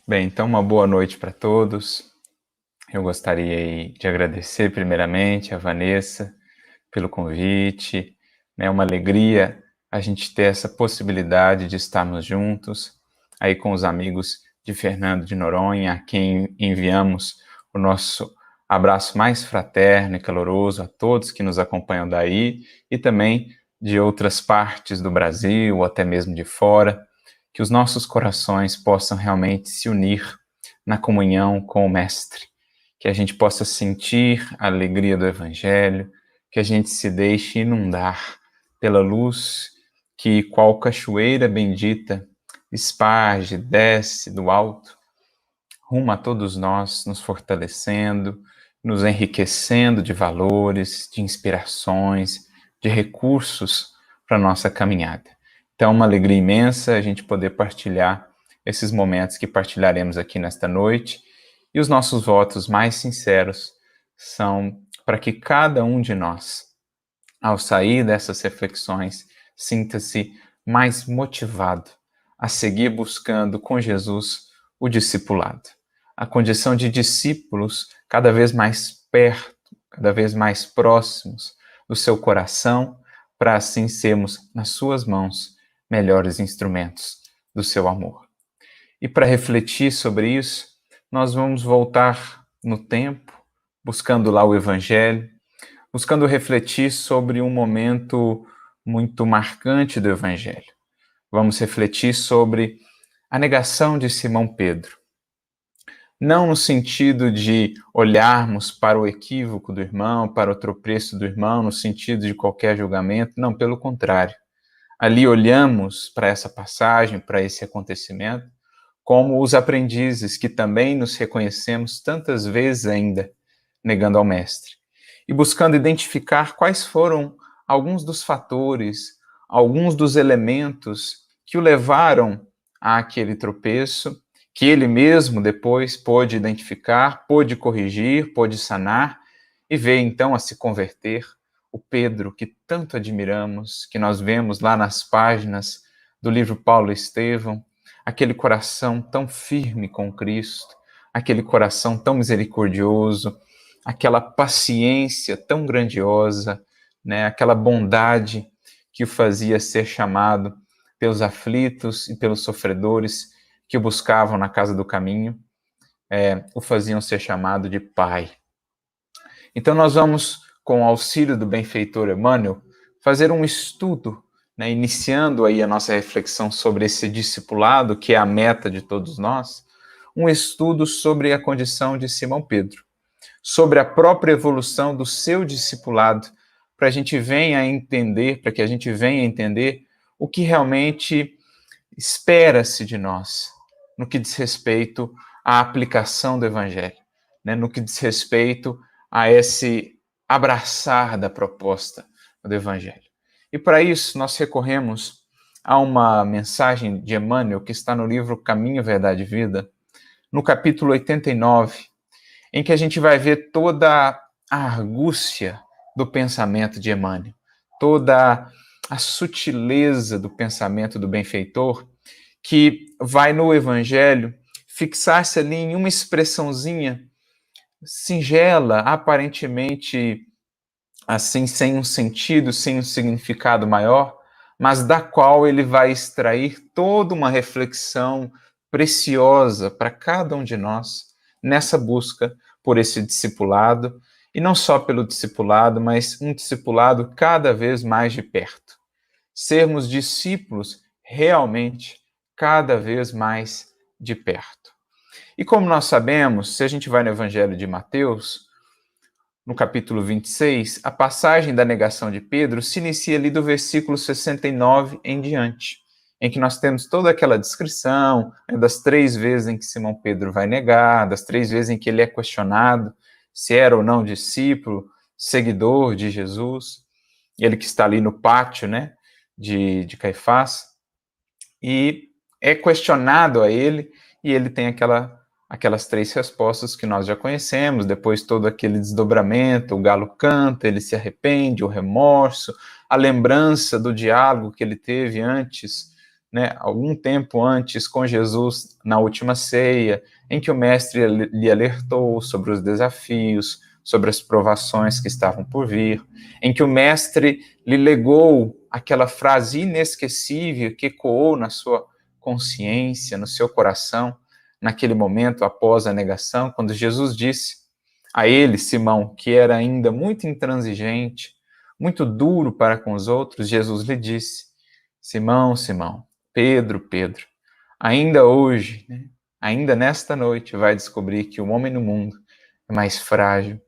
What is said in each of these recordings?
Bem, então uma boa noite para todos. Eu gostaria aí de agradecer primeiramente a Vanessa pelo convite. É uma alegria a gente ter essa possibilidade de estarmos juntos aí com os amigos de Fernando de Noronha, a quem enviamos o nosso abraço mais fraterno e caloroso a todos que nos acompanham daí e também de outras partes do Brasil ou até mesmo de fora, que os nossos corações possam realmente se unir na comunhão com o Mestre, que a gente possa sentir a alegria do Evangelho, que a gente se deixe inundar pela luz que, qual cachoeira bendita, esparge, desce do alto, rumo a todos nós, nos fortalecendo, nos enriquecendo de valores, de inspirações, de recursos para a nossa caminhada. Então, uma alegria imensa a gente poder partilhar esses momentos que partilharemos aqui nesta noite, e os nossos votos mais sinceros são para que cada um de nós, ao sair dessas reflexões, sinta-se mais motivado a seguir buscando com Jesus o discipulado. A condição de discípulos cada vez mais perto, cada vez mais próximos do seu coração, para assim sermos, nas suas mãos, melhores instrumentos do seu amor. E para refletir sobre isso, nós vamos voltar no tempo, buscando lá o Evangelho, buscando refletir sobre um momento muito marcante do Evangelho. Vamos refletir sobre a negação de Simão Pedro. Não no sentido de olharmos para o equívoco do irmão, para o tropeço do irmão, no sentido de qualquer julgamento, não, pelo contrário. Ali olhamos para essa passagem, para esse acontecimento, como os aprendizes que também nos reconhecemos tantas vezes ainda negando ao Mestre, e buscando identificar quais foram alguns dos fatores, alguns dos elementos que o levaram àquele tropeço, que ele mesmo depois pôde identificar, pôde corrigir, pôde sanar, e veio então a se converter o Pedro que tanto admiramos, que nós vemos lá nas páginas do livro Paulo e Estevão, aquele coração tão firme com Cristo, aquele coração tão misericordioso, aquela paciência tão grandiosa, né? Aquela bondade que o fazia ser chamado pelos aflitos e pelos sofredores que o buscavam na casa do caminho, o faziam ser chamado de Pai. Então nós vamos, com o auxílio do benfeitor Emmanuel, fazer um estudo, né, iniciando aí a nossa reflexão sobre esse discipulado, que é a meta de todos nós, um estudo sobre a condição de Simão Pedro, sobre a própria evolução do seu discipulado, para a gente venha a entender, para que a gente venha a entender o que realmente espera-se de nós, no que diz respeito à aplicação do Evangelho, né, no que diz respeito a esse abraçar da proposta do Evangelho. E para isso nós recorremos a uma mensagem de Emmanuel que está no livro Caminho, Verdade e Vida, no capítulo 89, em que a gente vai ver toda a argúcia do pensamento de Emmanuel, toda a sutileza do pensamento do benfeitor, que vai no Evangelho fixar-se ali em uma expressãozinha singela, aparentemente assim, sem um sentido, sem um significado maior, mas da qual ele vai extrair toda uma reflexão preciosa para cada um de nós nessa busca por esse discipulado, e não só pelo discipulado, mas um discipulado cada vez mais de perto. Sermos discípulos realmente cada vez mais de perto. E como nós sabemos, se a gente vai no Evangelho de Mateus, no capítulo 26, a passagem da negação de Pedro se inicia ali do versículo 69 em diante, em que nós temos toda aquela descrição, né, das 3 vezes em que Simão Pedro vai negar, das 3 vezes em que ele é questionado se era ou não discípulo, seguidor de Jesus, ele que está ali no pátio, né, de Caifás, e é questionado a ele, e ele tem aquelas 3 respostas que nós já conhecemos, depois todo aquele desdobramento, o galo canta, ele se arrepende, o remorso, a lembrança do diálogo que ele teve antes, né, algum tempo antes com Jesus na última ceia, em que o mestre lhe alertou sobre os desafios, sobre as provações que estavam por vir, em que o mestre lhe legou aquela frase inesquecível que ecoou na sua consciência, no seu coração, naquele momento após a negação, quando Jesus disse a ele, Simão, que era ainda muito intransigente, muito duro para com os outros, Jesus lhe disse: Simão, Simão, Pedro, Pedro, ainda hoje, né, ainda nesta noite, vai descobrir que o homem no mundo é mais frágil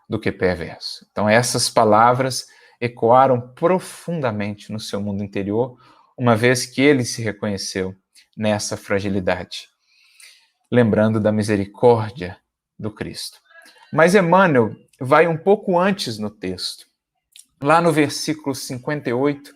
do que perverso. Então, essas palavras ecoaram profundamente no seu mundo interior, uma vez que ele se reconheceu nessa fragilidade, lembrando da misericórdia do Cristo. Mas Emmanuel vai um pouco antes no texto. Lá no versículo 58,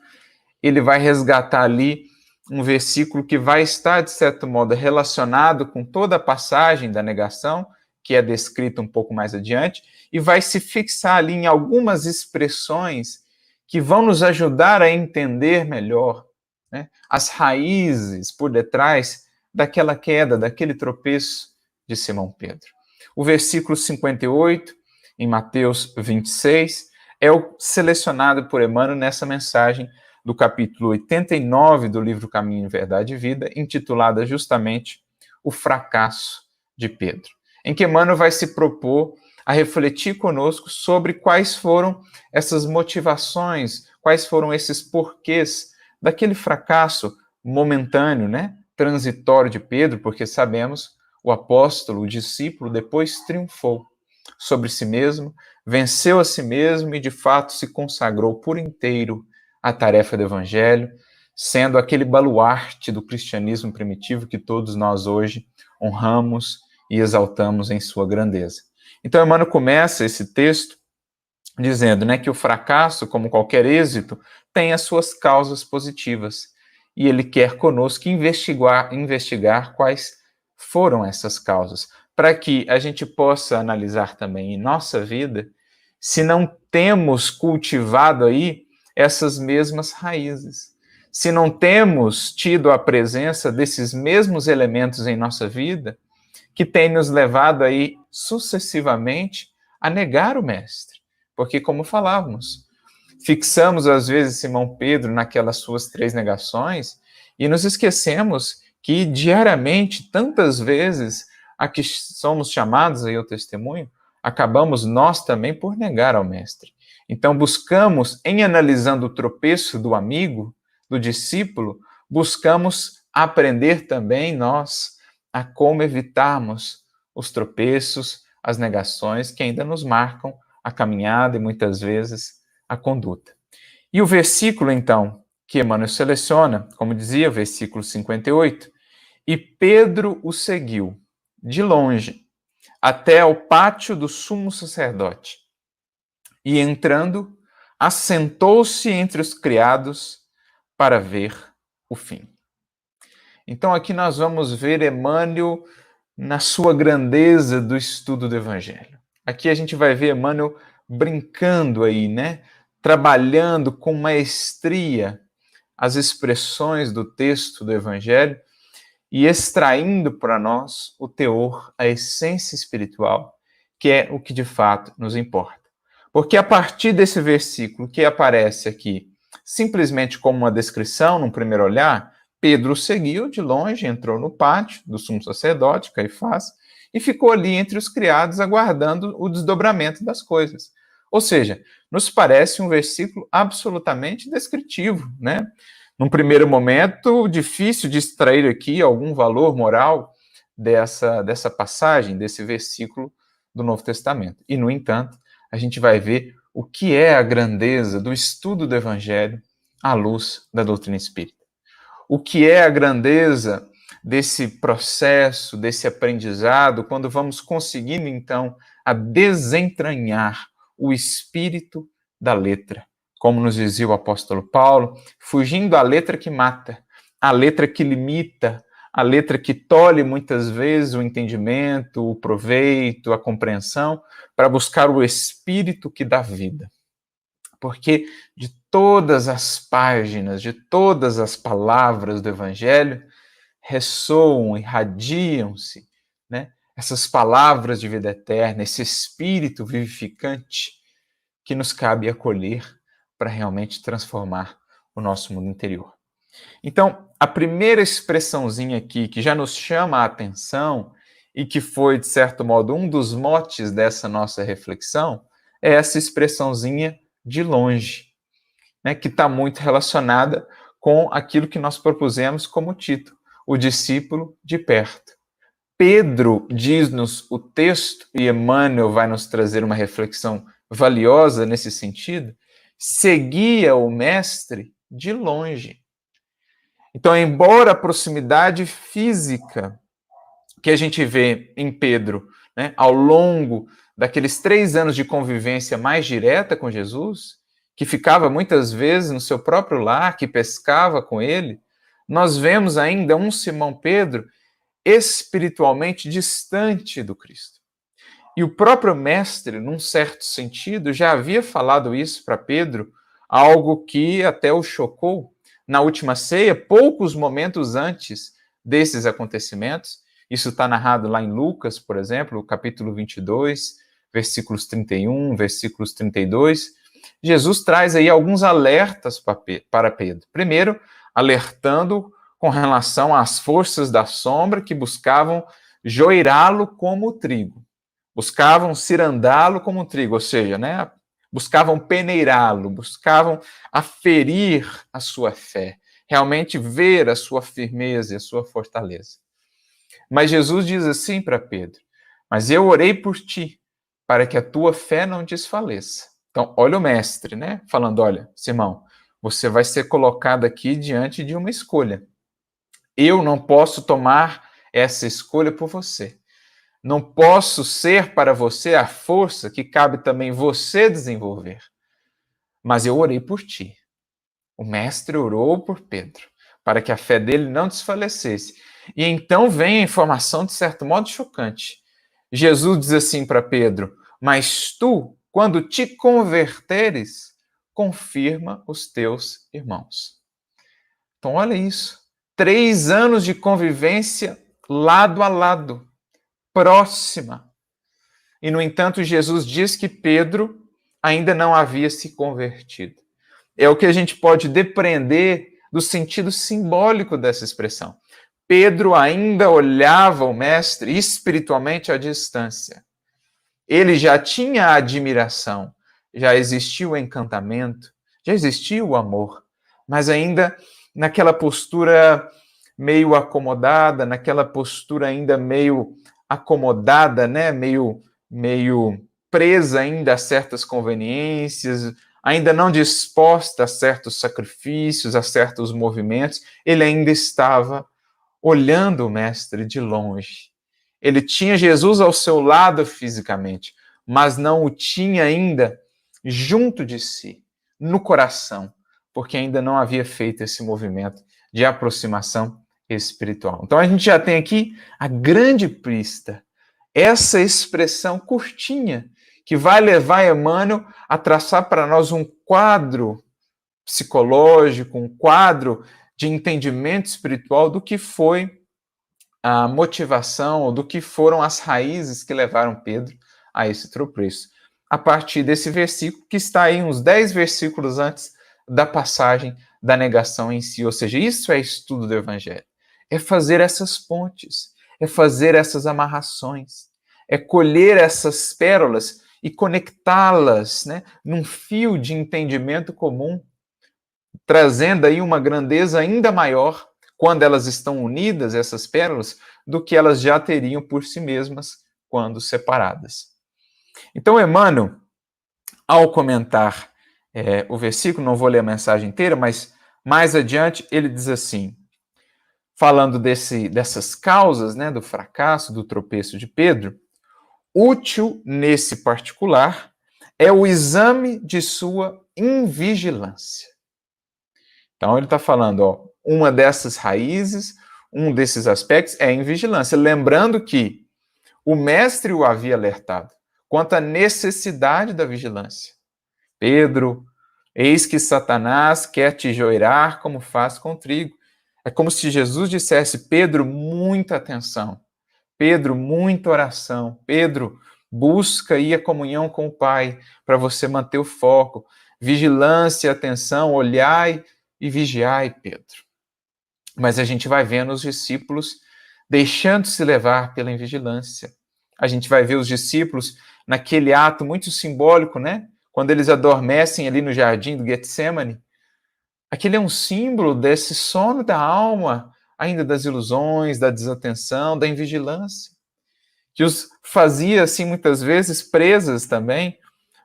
ele vai resgatar ali um versículo que vai estar, de certo modo, relacionado com toda a passagem da negação, que é descrita um pouco mais adiante, e vai se fixar ali em algumas expressões que vão nos ajudar a entender melhor, né, as raízes por detrás daquela queda, daquele tropeço de Simão Pedro. O versículo 58, em Mateus 26, é o selecionado por Emmanuel nessa mensagem do capítulo 89 do livro Caminho, Verdade e Vida, intitulada justamente O Fracasso de Pedro, em que Emmanuel vai se propor a refletir conosco sobre quais foram essas motivações, quais foram esses porquês daquele fracasso momentâneo, né, transitório de Pedro, porque sabemos o apóstolo, o discípulo, depois triunfou sobre si mesmo, venceu a si mesmo e, de fato, se consagrou por inteiro à tarefa do Evangelho, sendo aquele baluarte do cristianismo primitivo que todos nós hoje honramos e exaltamos em sua grandeza. Então, Emmanuel começa esse texto dizendo, né, que o fracasso, como qualquer êxito, tem as suas causas positivas. E ele quer conosco investigar quais foram essas causas, para que a gente possa analisar também em nossa vida se não temos cultivado aí essas mesmas raízes, se não temos tido a presença desses mesmos elementos em nossa vida que têm nos levado aí sucessivamente a negar o Mestre. Porque, como falávamos, fixamos às vezes Simão Pedro naquelas suas 3 negações e nos esquecemos que diariamente, tantas vezes, a que somos chamados aí ao testemunho, acabamos nós também por negar ao Mestre. Então buscamos, em analisando o tropeço do amigo, do discípulo, buscamos aprender também nós a como evitarmos os tropeços, as negações que ainda nos marcam a caminhada e muitas vezes a conduta. E o versículo, então, que Emmanuel seleciona, como dizia, versículo 58, e Pedro o seguiu de longe até ao pátio do sumo sacerdote. E entrando, assentou-se entre os criados para ver o fim. Então aqui nós vamos ver Emmanuel na sua grandeza do estudo do Evangelho. Aqui a gente vai ver Emmanuel brincando aí, né? Trabalhando com maestria as expressões do texto do Evangelho e extraindo para nós o teor, a essência espiritual, que é o que de fato nos importa. Porque a partir desse versículo que aparece aqui, simplesmente como uma descrição, num primeiro olhar, Pedro o seguiu de longe, entrou no pátio do sumo sacerdote, Caifás, e ficou ali entre os criados aguardando o desdobramento das coisas. Ou seja, nos parece um versículo absolutamente descritivo, né? Num primeiro momento, difícil de extrair aqui algum valor moral dessa passagem, desse versículo do Novo Testamento. E, no entanto, a gente vai ver o que é a grandeza do estudo do Evangelho à luz da doutrina espírita. O que é a grandeza desse processo, desse aprendizado, quando vamos conseguindo, então, a desentranhar o espírito da letra. Como nos dizia o apóstolo Paulo, fugindo da letra que mata, a letra que limita, a letra que tolhe muitas vezes o entendimento, o proveito, a compreensão, para buscar o espírito que dá vida. Porque de todas as páginas, de todas as palavras do Evangelho, ressoam, irradiam-se, né, essas palavras de vida eterna, esse espírito vivificante que nos cabe acolher para realmente transformar o nosso mundo interior. Então, a primeira expressãozinha aqui que já nos chama a atenção e que foi, de certo modo, um dos motes dessa nossa reflexão é essa expressãozinha de longe, né, que está muito relacionada com aquilo que nós propusemos como título, o discípulo de perto. Pedro diz-nos o texto, e Emmanuel vai nos trazer uma reflexão valiosa nesse sentido, seguia o mestre de longe. Então, embora a proximidade física que a gente vê em Pedro, né, ao longo daqueles 3 anos de convivência mais direta com Jesus, que ficava muitas vezes no seu próprio lar, que pescava com ele, nós vemos ainda um Simão Pedro espiritualmente distante do Cristo. E o próprio mestre, num certo sentido, já havia falado isso para Pedro, algo que até o chocou na última ceia, poucos momentos antes desses acontecimentos. Isso está narrado lá em Lucas, por exemplo, capítulo 22, versículos 31, versículos 32. Jesus traz aí alguns alertas para Pedro. Primeiro, alertando com relação às forças da sombra que buscavam joirá-lo como trigo. Buscavam cirandá-lo como trigo, ou seja, né, buscavam peneirá-lo, buscavam aferir a sua fé, realmente ver a sua firmeza e a sua fortaleza. Mas Jesus diz assim para Pedro: mas eu orei por ti, para que a tua fé não desfaleça. Então, olha o mestre, né, falando: olha, Simão, você vai ser colocado aqui diante de uma escolha. Eu não posso tomar essa escolha por você. Não posso ser para você a força que cabe também você desenvolver. Mas eu orei por ti. O mestre orou por Pedro, para que a fé dele não desfalecesse. E então vem a informação, de certo modo, chocante. Jesus diz assim para Pedro: mas tu, quando te converteres, confirma os teus irmãos. Então, olha isso. 3 anos de convivência lado a lado, próxima. E, no entanto, Jesus diz que Pedro ainda não havia se convertido. É o que a gente pode depreender do sentido simbólico dessa expressão. Pedro ainda olhava o mestre espiritualmente à distância. Ele já tinha a admiração, já existia o encantamento, já existia o amor, mas ainda naquela postura meio acomodada, naquela postura ainda meio acomodada, né? meio presa ainda a certas conveniências, ainda não disposta a certos sacrifícios, a certos movimentos, ele ainda estava olhando o mestre de longe. Ele tinha Jesus ao seu lado fisicamente, mas não o tinha ainda junto de si, no coração, porque ainda não havia feito esse movimento de aproximação espiritual. Então a gente já tem aqui a grande pista, essa expressão curtinha, que vai levar Emmanuel a traçar para nós um quadro psicológico, um quadro de entendimento espiritual do que foi a motivação, ou do que foram as raízes que levaram Pedro a esse tropeço. A partir desse versículo, que está aí uns 10 versículos antes da passagem da negação em si. Ou seja, isso é estudo do Evangelho. É fazer essas pontes, é fazer essas amarrações, é colher essas pérolas e conectá-las, né, num fio de entendimento comum, trazendo aí uma grandeza ainda maior quando elas estão unidas, essas pérolas, do que elas já teriam por si mesmas quando separadas. Então, Emmanuel, ao comentar o versículo, não vou ler a mensagem inteira, mas mais adiante ele diz assim, falando dessas causas, né, do fracasso, do tropeço de Pedro, útil nesse particular é o exame de sua invigilância. Então ele está falando, ó, uma dessas raízes, um desses aspectos é a invigilância, lembrando que o mestre o havia alertado quanto à necessidade da vigilância. Pedro, Eis que Satanás quer te joiar como faz com trigo. É como se Jesus dissesse: Pedro, muita atenção. Pedro, muita oração. Pedro, busca aí a comunhão com o Pai para você manter o foco. Vigilância, atenção, olhai e vigiai, Pedro. Mas a gente vai vendo os discípulos deixando-se levar pela invigilância. A gente vai ver os discípulos naquele ato muito simbólico, né? Quando eles adormecem ali no jardim do Getsemane. Aquele é um símbolo desse sono da alma, ainda das ilusões, da desatenção, da invigilância, que os fazia, assim, muitas vezes presas também,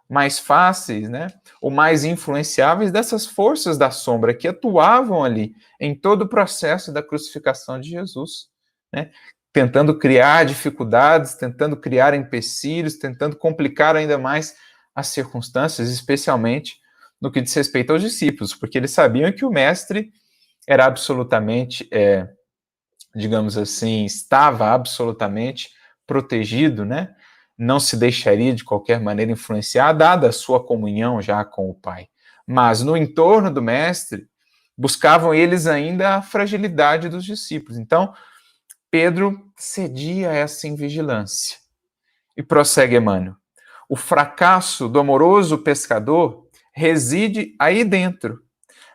mais fáceis, né? Ou mais influenciáveis dessas forças da sombra que atuavam ali em todo o processo da crucificação de Jesus, né? Tentando criar dificuldades, tentando criar empecilhos, tentando complicar ainda mais as circunstâncias, especialmente no que diz respeito aos discípulos, porque eles sabiam que o mestre era absolutamente, digamos assim, estava absolutamente protegido, né? Não se deixaria de qualquer maneira influenciar, dada a sua comunhão já com o Pai. Mas no entorno do mestre, buscavam eles ainda a fragilidade dos discípulos. Então, Pedro cedia a essa invigilância. E prossegue Emmanuel. O fracasso do amoroso pescador reside aí dentro,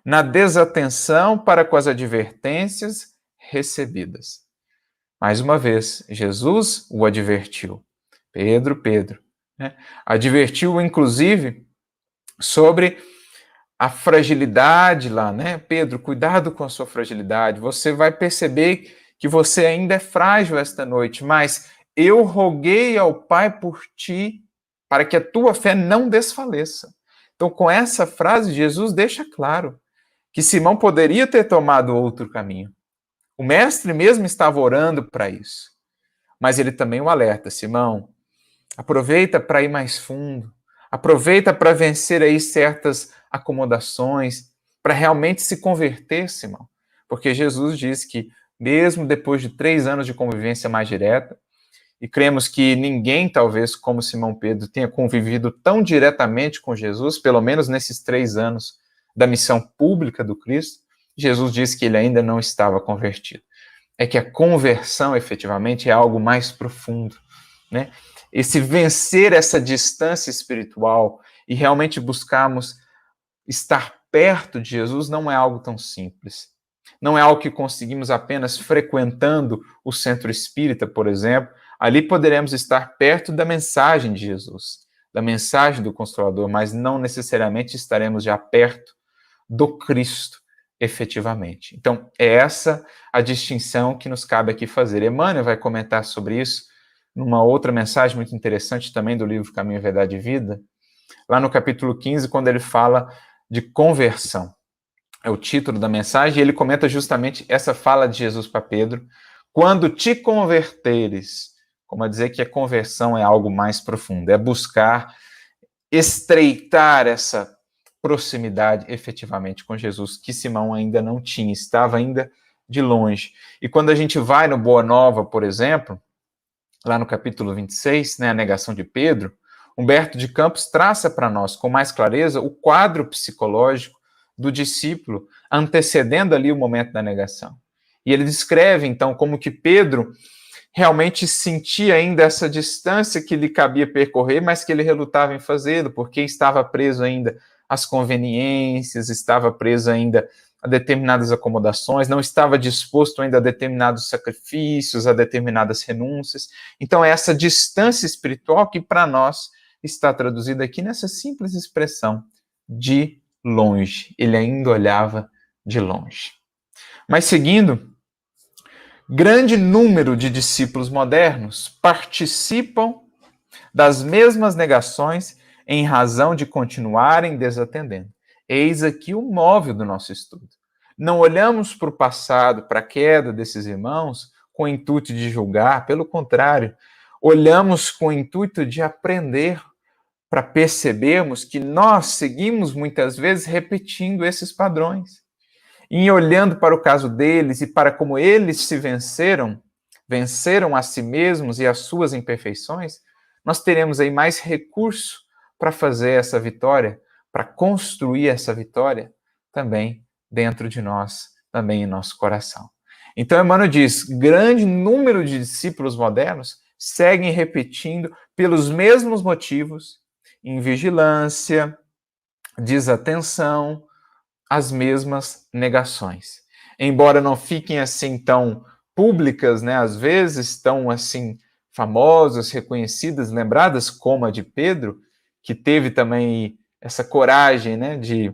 na desatenção para com as advertências recebidas. Mais uma vez, Jesus o advertiu. Pedro, Pedro. Né? Advertiu, inclusive, sobre a fragilidade lá, né? Pedro, cuidado com a sua fragilidade. Você vai perceber que você ainda é frágil esta noite, mas eu roguei ao Pai por ti para que a tua fé não desfaleça. Então, com essa frase, Jesus deixa claro que Simão poderia ter tomado outro caminho. O mestre mesmo estava orando para isso. Mas ele também o alerta: Simão, aproveita para ir mais fundo, aproveita para vencer aí certas acomodações, para realmente se converter, Simão. Porque Jesus diz que, mesmo depois de 3 anos de convivência mais direta, e cremos que ninguém, talvez, como Simão Pedro, tenha convivido tão diretamente com Jesus, pelo menos nesses 3 anos da missão pública do Cristo, Jesus disse que ele ainda não estava convertido. É que a conversão, efetivamente, é algo mais profundo, né? Esse vencer essa distância espiritual e realmente buscarmos estar perto de Jesus não é algo tão simples. Não é algo que conseguimos apenas frequentando o centro espírita, por exemplo. Ali poderemos estar perto da mensagem de Jesus, da mensagem do Consolador, mas não necessariamente estaremos já perto do Cristo, efetivamente. Então, é essa a distinção que nos cabe aqui fazer. Emmanuel vai comentar sobre isso numa outra mensagem muito interessante também do livro Caminho, Verdade e Vida, lá no capítulo 15, quando ele fala de conversão. É o título da mensagem, e ele comenta justamente essa fala de Jesus para Pedro: quando te converteres, como a dizer que a conversão é algo mais profundo, é buscar estreitar essa proximidade efetivamente com Jesus, que Simão ainda não tinha, estava ainda de longe. E quando a gente vai no Boa Nova, por exemplo, lá no capítulo 26, né, a negação de Pedro, Humberto de Campos traça para nós com mais clareza o quadro psicológico do discípulo antecedendo ali o momento da negação. E ele descreve, então, como que Pedro realmente sentia ainda essa distância que lhe cabia percorrer, mas que ele relutava em fazê-lo, porque estava preso ainda às conveniências, estava preso ainda a determinadas acomodações, não estava disposto ainda a determinados sacrifícios, a determinadas renúncias. Então, é essa distância espiritual que, para nós, está traduzida aqui nessa simples expressão, de longe. Ele ainda olhava de longe. Mas, seguindo, grande número de discípulos modernos participam das mesmas negações em razão de continuarem desatendendo. Eis aqui o móvel do nosso estudo. Não olhamos para o passado, para a queda desses irmãos, com o intuito de julgar, pelo contrário, olhamos com o intuito de aprender, para percebermos que nós seguimos muitas vezes repetindo esses padrões. E olhando para o caso deles e para como eles se venceram a si mesmos e as suas imperfeições, nós teremos aí mais recurso para fazer essa vitória, para construir essa vitória também dentro de nós, também em nosso coração. Então, Emmanuel diz, grande número de discípulos modernos seguem repetindo pelos mesmos motivos, em vigilância, desatenção, as mesmas negações. Embora não fiquem assim tão públicas, né, às vezes tão assim famosas, reconhecidas, lembradas, como a de Pedro, que teve também essa coragem, né, de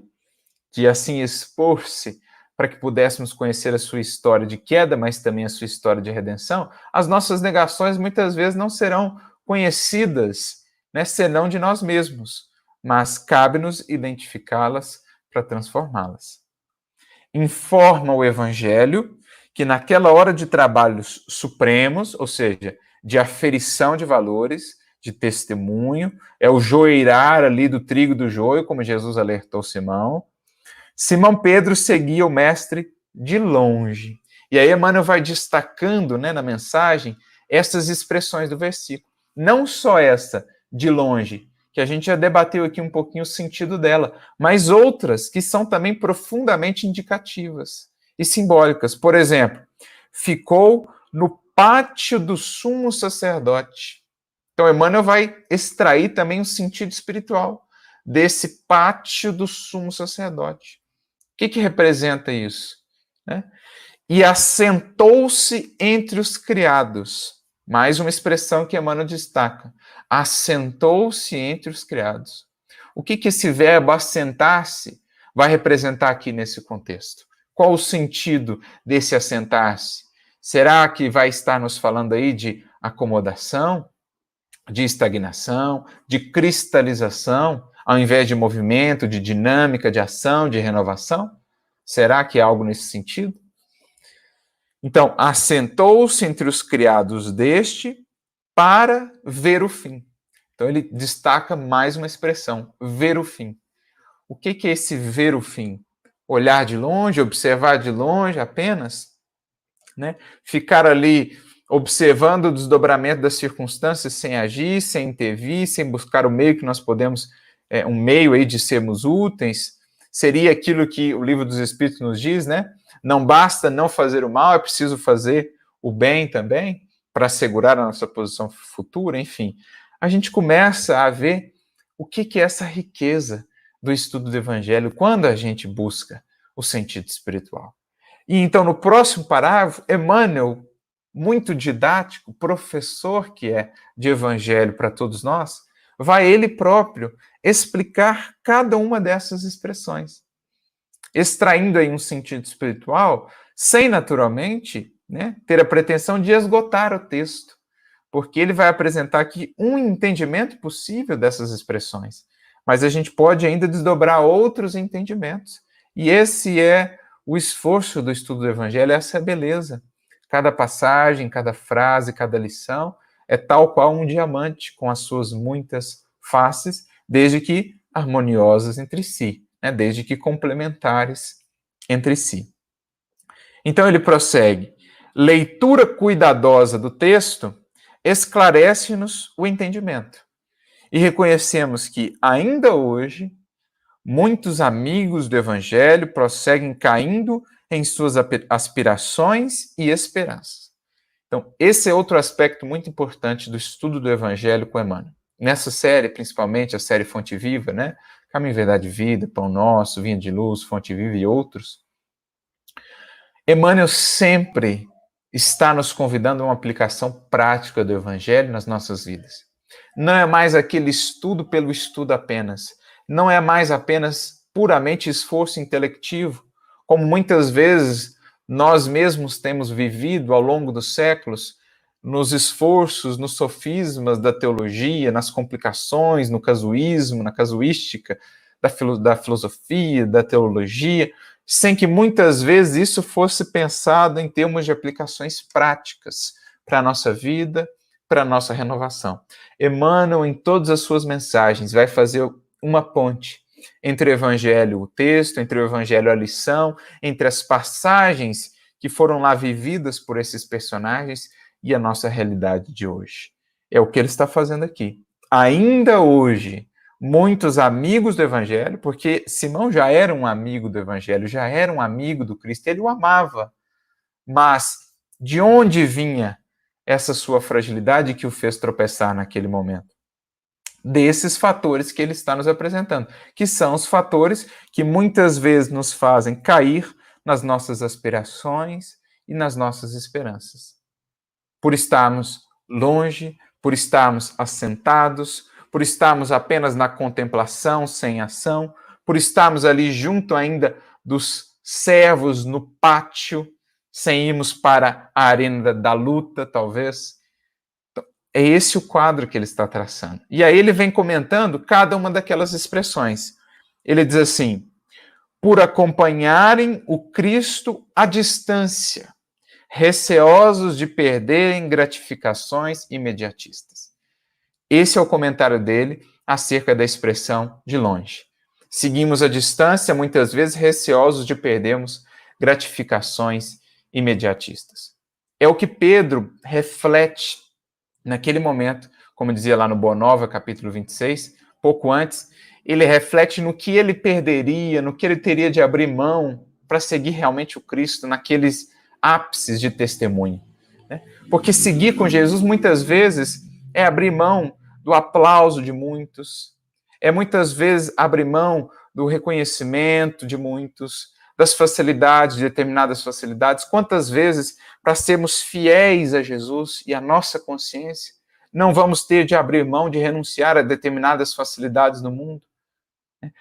assim expor-se para que pudéssemos conhecer a sua história de queda, mas também a sua história de redenção. As nossas negações muitas vezes não serão conhecidas, né, senão de nós mesmos, mas cabe-nos identificá-las para transformá-las. Informa o Evangelho que naquela hora de trabalhos supremos, ou seja, de aferição de valores, de testemunho, é o joeirar ali do trigo do joio, como Jesus alertou Simão. Simão Pedro seguia o mestre de longe. E aí Emmanuel vai destacando, né, na mensagem essas expressões do versículo. Não só essa, de longe, que a gente já debateu aqui um pouquinho o sentido dela, mas outras que são também profundamente indicativas e simbólicas. Por exemplo, ficou no pátio do sumo sacerdote. Então, Emmanuel vai extrair também um sentido espiritual desse pátio do sumo sacerdote. O que representa isso? Né? E assentou-se entre os criados. Mais uma expressão que Emmanuel destaca. Assentou-se entre os criados. O que esse verbo assentar-se vai representar aqui nesse contexto? Qual o sentido desse assentar-se? Será que vai estar nos falando aí de acomodação, de estagnação, de cristalização, ao invés de movimento, de dinâmica, de ação, de renovação? Será que é algo nesse sentido? Então, assentou-se entre os criados deste para ver o fim. Então, ele destaca mais uma expressão, ver o fim. O que é esse ver o fim? Olhar de longe, observar de longe apenas? Né? Ficar ali observando o desdobramento das circunstâncias sem agir, sem intervir, sem buscar o meio que nós podemos, um meio aí de sermos úteis? Seria aquilo que o Livro dos Espíritos nos diz, né? Não basta não fazer o mal, é preciso fazer o bem também, para assegurar a nossa posição futura, enfim. A gente começa a ver o que é essa riqueza do estudo do Evangelho quando a gente busca o sentido espiritual. E então, no próximo parágrafo, Emmanuel, muito didático, professor que é de Evangelho para todos nós, vai ele próprio explicar cada uma dessas expressões, extraindo aí um sentido espiritual, sem naturalmente, né, ter a pretensão de esgotar o texto, porque ele vai apresentar aqui um entendimento possível dessas expressões, mas a gente pode ainda desdobrar outros entendimentos, e esse é o esforço do estudo do Evangelho, essa é a beleza. Cada passagem, cada frase, cada lição é tal qual um diamante com as suas muitas faces, desde que harmoniosas entre si, né? Desde que complementares entre si. Então ele prossegue. Leitura cuidadosa do texto esclarece-nos o entendimento. E reconhecemos que, ainda hoje, muitos amigos do Evangelho prosseguem caindo em suas aspirações e esperanças. Então, esse é outro aspecto muito importante do estudo do Evangelho com Emmanuel. Nessa série, principalmente a série Fonte Viva, né? Caminho, Verdade e Vida, Pão Nosso, Vinha de Luz, Fonte Viva e outros, Emmanuel sempre está nos convidando a uma aplicação prática do Evangelho nas nossas vidas. Não é mais aquele estudo pelo estudo apenas. Não é mais apenas puramente esforço intelectivo, como muitas vezes nós mesmos temos vivido ao longo dos séculos, nos esforços, nos sofismas da teologia, nas complicações, no casuísmo, na casuística da filosofia, da teologia, sem que muitas vezes isso fosse pensado em termos de aplicações práticas para a nossa vida, para a nossa renovação. Emmanuel, em todas as suas mensagens, vai fazer uma ponte entre o Evangelho, o texto, entre o Evangelho, a lição, entre as passagens que foram lá vividas por esses personagens e a nossa realidade de hoje. É o que ele está fazendo aqui. Ainda hoje, muitos amigos do Evangelho, porque Simão já era um amigo do Evangelho, já era um amigo do Cristo, ele o amava. Mas de onde vinha essa sua fragilidade que o fez tropeçar naquele momento? Desses fatores que ele está nos apresentando, que são os fatores que muitas vezes nos fazem cair nas nossas aspirações e nas nossas esperanças. Por estarmos longe, por estarmos assentados, por estarmos apenas na contemplação, sem ação, por estarmos ali junto ainda dos servos no pátio, sem irmos para a arena da luta, talvez. É esse o quadro que ele está traçando. E aí ele vem comentando cada uma daquelas expressões. Ele diz assim: por acompanharem o Cristo à distância, receosos de perderem gratificações imediatistas. Esse é o comentário dele acerca da expressão de longe. Seguimos à distância, muitas vezes receosos de perdermos gratificações imediatistas. É o que Pedro reflete naquele momento, como dizia lá no Boa Nova, capítulo 26, pouco antes, ele reflete no que ele perderia, no que ele teria de abrir mão para seguir realmente o Cristo naqueles ápices de testemunho. Né? Porque seguir com Jesus, muitas vezes, é abrir mão do aplauso de muitos, é muitas vezes abrir mão do reconhecimento de muitos, das facilidades, de determinadas facilidades. Quantas vezes, para sermos fiéis a Jesus e à nossa consciência, não vamos ter de abrir mão de renunciar a determinadas facilidades no mundo,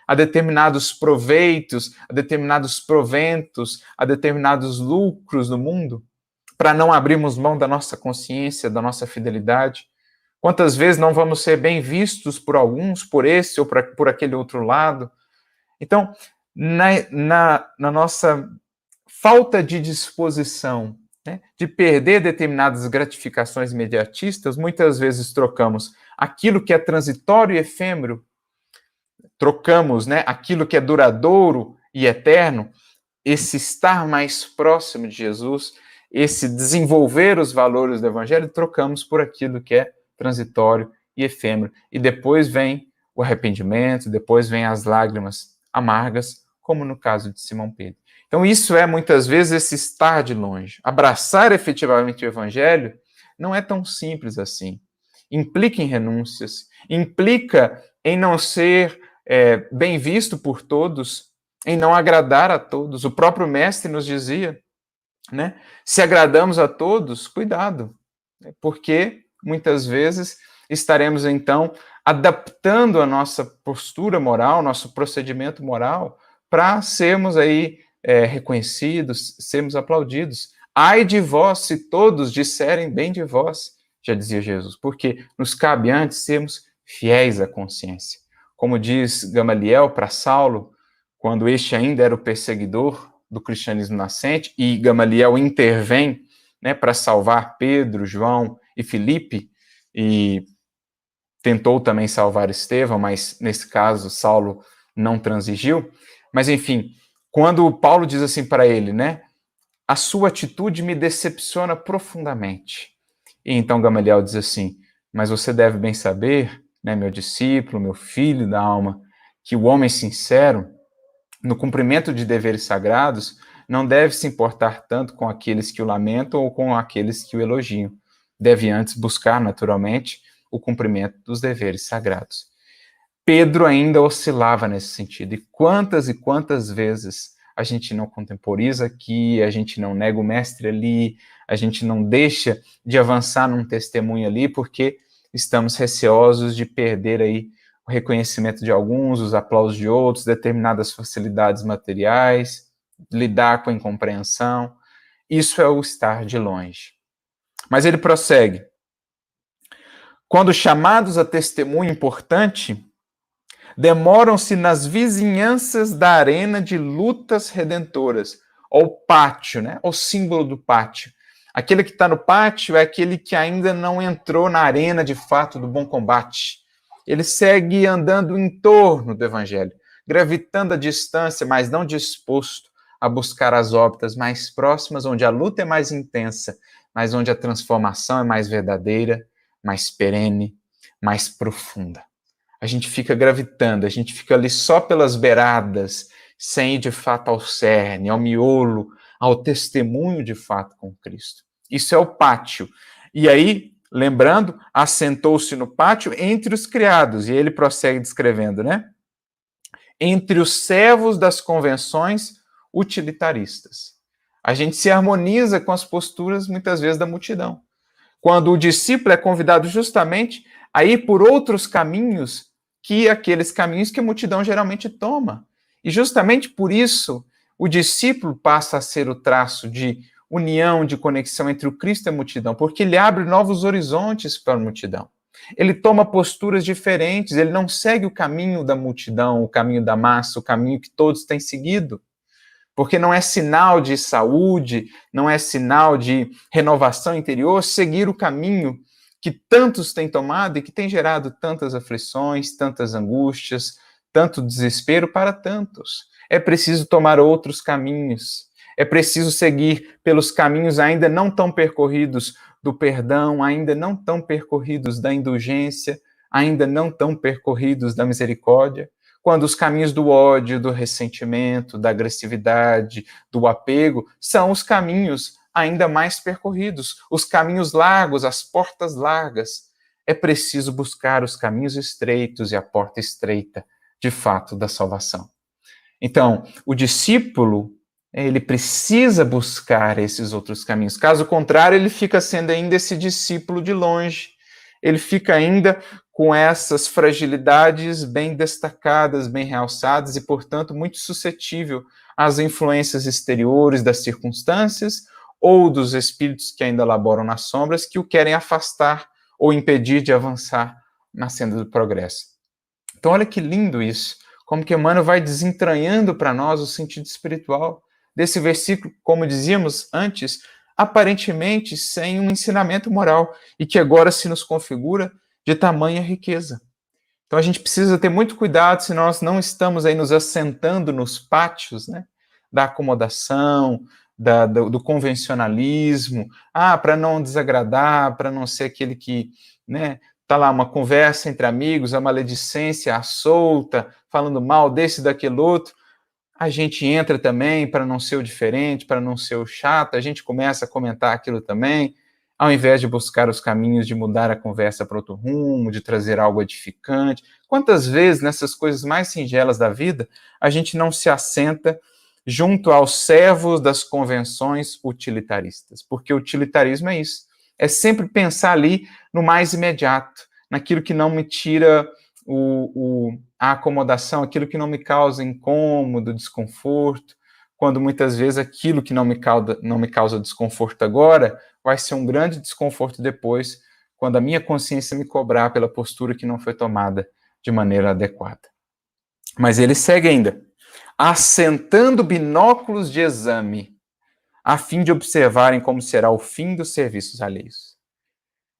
a determinados proveitos, a determinados proventos, a determinados lucros no mundo, para não abrirmos mão da nossa consciência, da nossa fidelidade? Quantas vezes não vamos ser bem vistos por alguns, por esse ou por aquele outro lado? Então, na nossa falta de disposição, né, de perder determinadas gratificações imediatistas, muitas vezes trocamos aquilo que é transitório e efêmero, trocamos, né, aquilo que é duradouro e eterno, esse estar mais próximo de Jesus, esse desenvolver os valores do Evangelho, trocamos por aquilo que é transitório e efêmero. E depois vem o arrependimento, depois vem as lágrimas amargas, como no caso de Simão Pedro. Então isso é muitas vezes esse estar de longe. Abraçar efetivamente o Evangelho não é tão simples assim. Implica em renúncias, implica em não ser bem visto por todos, em não agradar a todos. O próprio mestre nos dizia, né? Se agradamos a todos, cuidado, porque muitas vezes estaremos então adaptando a nossa postura moral, nosso procedimento moral, para sermos aí reconhecidos, sermos aplaudidos. Ai de vós se todos disserem bem de vós, já dizia Jesus, porque nos cabe antes sermos fiéis à consciência. Como diz Gamaliel para Saulo, quando este ainda era o perseguidor do cristianismo nascente, e Gamaliel intervém, né, para salvar Pedro, João e Filipe, e tentou também salvar Estevão, mas nesse caso Saulo não transigiu. Mas enfim, quando Paulo diz assim para ele, né, a sua atitude me decepciona profundamente. E então Gamaliel diz assim, mas você deve bem saber, né, meu discípulo, meu filho da alma, que o homem sincero, no cumprimento de deveres sagrados, não deve se importar tanto com aqueles que o lamentam ou com aqueles que o elogiam. Deve antes buscar, naturalmente, o cumprimento dos deveres sagrados. Pedro ainda oscilava nesse sentido. E quantas vezes a gente não contemporiza aqui, a gente não nega o mestre ali, a gente não deixa de avançar num testemunho ali, porque estamos receosos de perder aí o reconhecimento de alguns, os aplausos de outros, determinadas facilidades materiais, lidar com a incompreensão. Isso é o estar de longe. Mas ele prossegue. Quando chamados a testemunho importante, demoram-se nas vizinhanças da arena de lutas redentoras, ou pátio, né? O símbolo do pátio. Aquele que está no pátio é aquele que ainda não entrou na arena de fato do bom combate. Ele segue andando em torno do Evangelho, gravitando à distância, mas não disposto a buscar as órbitas mais próximas, onde a luta é mais intensa, mas onde a transformação é mais verdadeira, mais perene, mais profunda. A gente fica gravitando, a gente fica ali só pelas beiradas, sem ir de fato ao cerne, ao miolo, ao testemunho de fato com Cristo. Isso é o pátio. E aí, lembrando, assentou-se no pátio entre os criados, e ele prossegue descrevendo, né? Entre os servos das convenções utilitaristas. A gente se harmoniza com as posturas, muitas vezes, da multidão. Quando o discípulo é convidado justamente a ir por outros caminhos que aqueles caminhos que a multidão geralmente toma. E justamente por isso, o discípulo passa a ser o traço de união, de conexão entre o Cristo e a multidão, porque ele abre novos horizontes para a multidão. Ele toma posturas diferentes, ele não segue o caminho da multidão, o caminho da massa, o caminho que todos têm seguido. Porque não é sinal de saúde, não é sinal de renovação interior seguir o caminho que tantos têm tomado e que tem gerado tantas aflições, tantas angústias, tanto desespero para tantos. É preciso tomar outros caminhos. É preciso seguir pelos caminhos ainda não tão percorridos do perdão, ainda não tão percorridos da indulgência, ainda não tão percorridos da misericórdia. Quando os caminhos do ódio, do ressentimento, da agressividade, do apego, são os caminhos ainda mais percorridos, os caminhos largos, as portas largas. É preciso buscar os caminhos estreitos e a porta estreita, de fato, da salvação. Então, o discípulo, ele precisa buscar esses outros caminhos. Caso contrário, ele fica sendo ainda esse discípulo de longe. Ele fica ainda com essas fragilidades bem destacadas, bem realçadas e, portanto, muito suscetível às influências exteriores das circunstâncias ou dos espíritos que ainda laboram nas sombras, que o querem afastar ou impedir de avançar na senda do progresso. Então, olha que lindo isso, como que Emmanuel vai desentranhando para nós o sentido espiritual desse versículo, como dizíamos antes, aparentemente sem um ensinamento moral, e que agora se nos configura de tamanha riqueza. Então a gente precisa ter muito cuidado se nós não estamos aí nos assentando nos pátios, né, da acomodação, do convencionalismo, para não desagradar, para não ser aquele que, né, tá lá uma conversa entre amigos, a maledicência à solta, falando mal desse e daquele outro. A gente entra também para não ser o diferente, para não ser o chato, a gente começa a comentar aquilo também, ao invés de buscar os caminhos de mudar a conversa para outro rumo, de trazer algo edificante. Quantas vezes nessas coisas mais singelas da vida a gente não se assenta junto aos servos das convenções utilitaristas? Porque o utilitarismo é isso, é sempre pensar ali no mais imediato, naquilo que não me tira a acomodação, aquilo que não me causa incômodo, desconforto, quando muitas vezes aquilo que não me causa desconforto agora vai ser um grande desconforto depois, quando a minha consciência me cobrar pela postura que não foi tomada de maneira adequada. Mas ele segue ainda, assentando binóculos de exame, a fim de observarem como será o fim dos serviços alheios.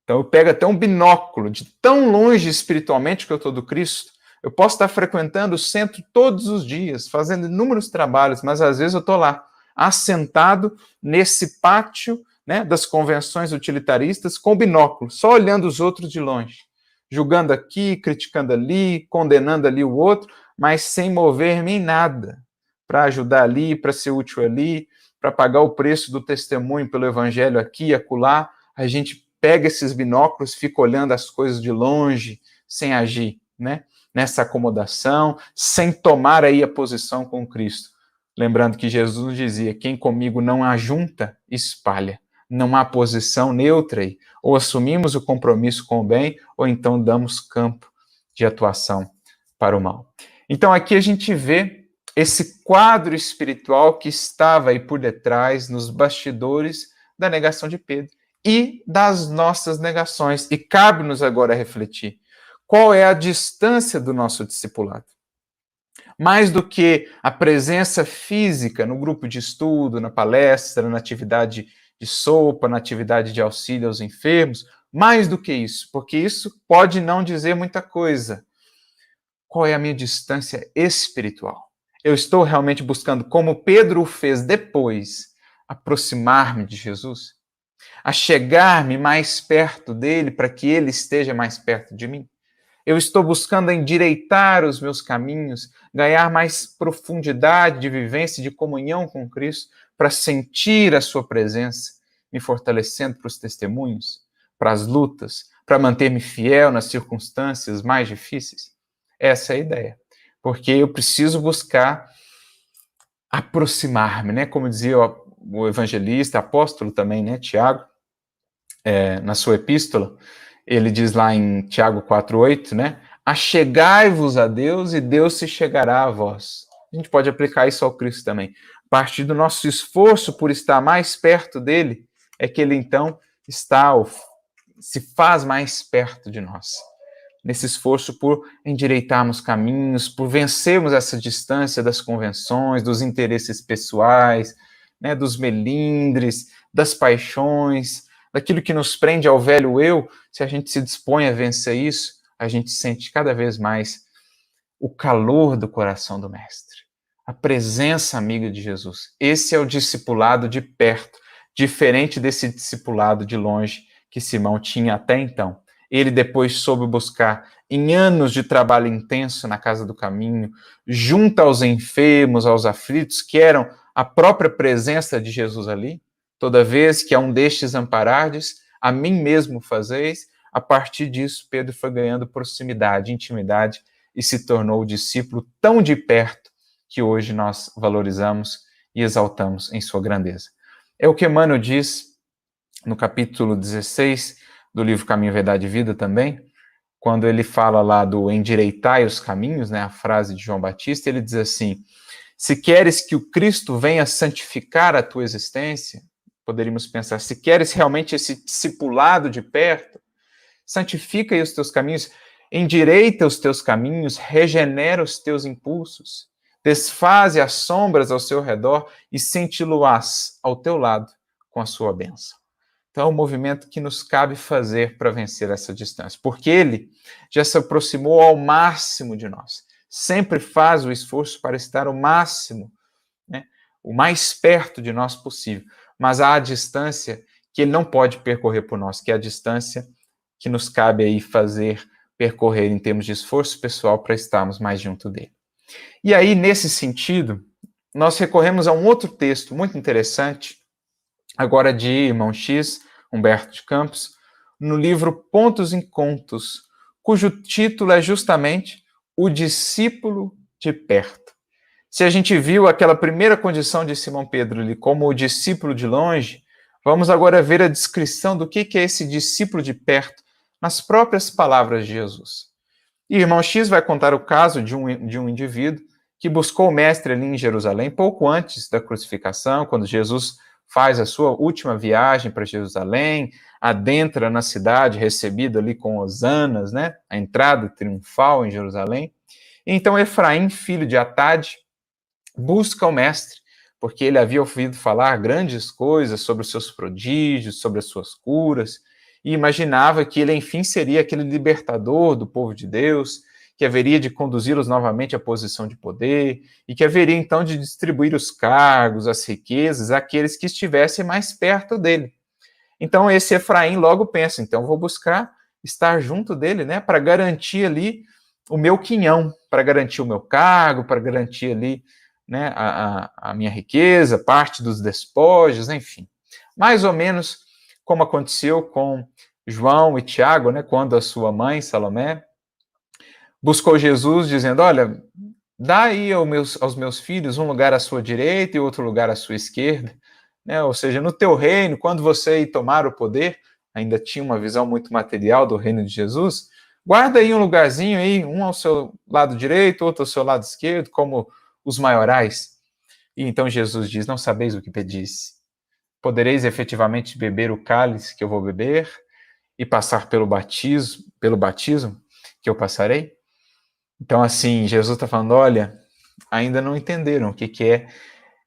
Então eu pego até um binóculo, de tão longe espiritualmente que eu estou do Cristo, eu posso estar frequentando o centro todos os dias, fazendo inúmeros trabalhos, mas às vezes eu estou lá, assentado nesse pátio, né, das convenções utilitaristas, com binóculo, só olhando os outros de longe, julgando aqui, criticando ali, condenando ali o outro, mas sem mover-me em nada, para ajudar ali, para ser útil ali, para pagar o preço do testemunho pelo evangelho aqui e acolá. A gente pega esses binóculos, fica olhando as coisas de longe, sem agir, né? Nessa acomodação, sem tomar aí a posição com Cristo. Lembrando que Jesus nos dizia, quem comigo não ajunta, espalha. Não há posição neutra aí. Ou assumimos o compromisso com o bem, ou então damos campo de atuação para o mal. Então aqui a gente vê esse quadro espiritual que estava aí por detrás, nos bastidores da negação de Pedro e das nossas negações. E cabe-nos agora refletir qual é a distância do nosso discipulado. Mais do que a presença física no grupo de estudo, na palestra, na atividade de sopa, na atividade de auxílio aos enfermos, mais do que isso, porque isso pode não dizer muita coisa. Qual é a minha distância espiritual? Eu estou realmente buscando, como Pedro o fez depois, aproximar-me de Jesus? A chegar-me mais perto dele para que ele esteja mais perto de mim? Eu estou buscando endireitar os meus caminhos, ganhar mais profundidade de vivência e de comunhão com Cristo, para sentir a sua presença, me fortalecendo para os testemunhos, para as lutas, para manter-me fiel nas circunstâncias mais difíceis? Essa é a ideia. Porque eu preciso buscar aproximar-me, né? Como dizia o evangelista, apóstolo também, né? Tiago, na sua epístola, ele diz lá em Tiago 4,8, né? Achegai-vos a Deus e Deus se chegará a vós. A gente pode aplicar isso ao Cristo também. A partir do nosso esforço por estar mais perto dele, é que ele então se faz mais perto de nós. Nesse esforço por endireitarmos caminhos, por vencermos essa distância das convenções, dos interesses pessoais, né, dos melindres, das paixões, daquilo que nos prende ao velho eu. Se a gente se dispõe a vencer isso, a gente sente cada vez mais o calor do coração do Mestre, a presença amiga de Jesus. Esse é o discipulado de perto, diferente desse discipulado de longe que Simão tinha até então. Ele depois soube buscar, em anos de trabalho intenso na Casa do Caminho, junto aos enfermos, aos aflitos, que eram a própria presença de Jesus ali. Toda vez que a um destes amparardes, a mim mesmo fazeis. A partir disso, Pedro foi ganhando proximidade, intimidade, e se tornou o discípulo tão de perto que hoje nós valorizamos e exaltamos em sua grandeza. É o que Emmanuel diz no capítulo 16 do livro Caminho, Verdade e Vida também, quando ele fala lá do endireitai os caminhos, né, a frase de João Batista, ele diz assim: se queres que o Cristo venha santificar a tua existência, poderíamos pensar, se queres realmente esse discipulado de perto, santifica aí os teus caminhos, endireita os teus caminhos, regenera os teus impulsos, desfaze as sombras ao seu redor e senti-lo-ás ao teu lado com a sua bênção. Então, é o movimento que nos cabe fazer para vencer essa distância, porque ele já se aproximou ao máximo de nós. Sempre faz o esforço para estar ao máximo, né, o mais perto de nós possível. Mas há a distância que ele não pode percorrer por nós, que é a distância que nos cabe aí percorrer em termos de esforço pessoal para estarmos mais junto dele. E aí, nesse sentido, nós recorremos a um outro texto muito interessante, agora de irmão X, Humberto de Campos, no livro Pontos em Contos, cujo título é justamente O Discípulo de Perto. Se a gente viu aquela primeira condição de Simão Pedro ali como o discípulo de longe, vamos agora ver a descrição do que é esse discípulo de perto nas próprias palavras de Jesus. E irmão X vai contar o caso de um indivíduo que buscou o mestre ali em Jerusalém, pouco antes da crucificação, quando Jesus faz a sua última viagem para Jerusalém, adentra na cidade, recebido ali com hosanas, né? A entrada triunfal em Jerusalém. E então Efraim, filho de Atade, busca o mestre, porque ele havia ouvido falar grandes coisas sobre os seus prodígios, sobre as suas curas, e imaginava que ele, enfim, seria aquele libertador do povo de Deus, que haveria de conduzi-los novamente à posição de poder, e que haveria, então, de distribuir os cargos, as riquezas, àqueles que estivessem mais perto dele. Então, esse Efraim logo pensa, então, vou buscar estar junto dele, né, para garantir ali o meu quinhão, para garantir o meu cargo, para garantir ali, né, a minha riqueza, parte dos despojos, enfim. Mais ou menos como aconteceu com João e Tiago, né, quando a sua mãe, Salomé, buscou Jesus dizendo, olha, dá aí aos meus filhos um lugar à sua direita e outro lugar à sua esquerda, né? Ou seja, no teu reino, quando você tomar o poder, ainda tinha uma visão muito material do reino de Jesus, guarda aí um lugarzinho aí, um ao seu lado direito, outro ao seu lado esquerdo, como os maiorais. E então Jesus diz, não sabeis o que pedis. Podereis efetivamente beber o cálice que eu vou beber e passar pelo batismo que eu passarei? Então, assim, Jesus está falando, olha, ainda não entenderam o que é